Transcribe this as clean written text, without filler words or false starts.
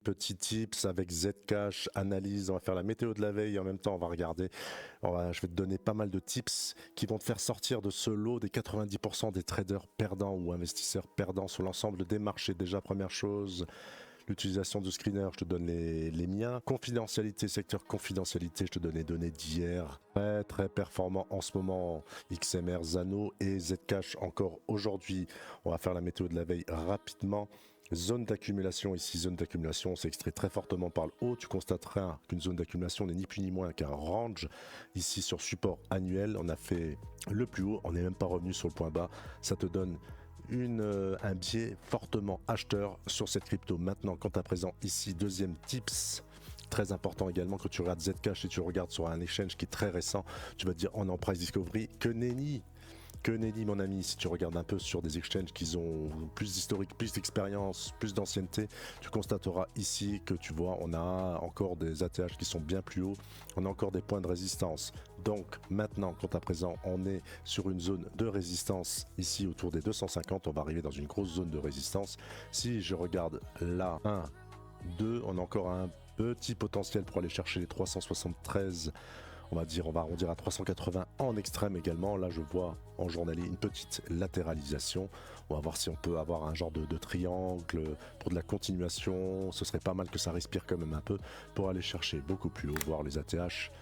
Petit tips avec Zcash, analyse, on va faire la météo de la veille et en même temps on va regarder, je vais te donner pas mal de tips qui vont te faire sortir de ce lot des 90% des traders perdants ou investisseurs perdants sur l'ensemble des marchés. Déjà première chose, l'utilisation de screener, je te donne les miens. Confidentialité, secteur confidentialité, je te donne les données d'hier. Très performant en ce moment, XMR, Zano et Zcash encore aujourd'hui. On va faire la météo de la veille rapidement. Zone d'accumulation, ici zone d'accumulation, c'est extrait très fortement par le haut. Tu constateras qu'une zone d'accumulation n'est ni plus ni moins qu'un range. Ici sur support annuel, on a fait le plus haut, on n'est même pas revenu sur le point bas. Ça te donne un biais fortement acheteur sur cette crypto. Maintenant, quant à présent, ici, deuxième tips. Très important également, quand tu regardes Zcash et tu regardes sur un exchange qui est très récent, tu vas te dire en price discovery que nenni. Que nenni mon ami, si tu regardes un peu sur des exchanges qui ont plus d'historique, plus d'expérience, plus d'ancienneté, tu constateras ici que tu vois, on a encore des ATH qui sont bien plus hauts, on a encore des points de résistance. Donc maintenant, quant à présent, on est sur une zone de résistance ici autour des 250, on va arriver dans une grosse zone de résistance. Si je regarde là, 1, 2, on a encore un petit potentiel pour aller chercher les 373. On va dire, on va arrondir à 380 en extrême également. Là, je vois en journalier une petite latéralisation. On va voir si on peut avoir un genre de triangle pour de la continuation. Ce serait pas mal que ça respire quand même un peu pour aller chercher beaucoup plus haut, voir les ATH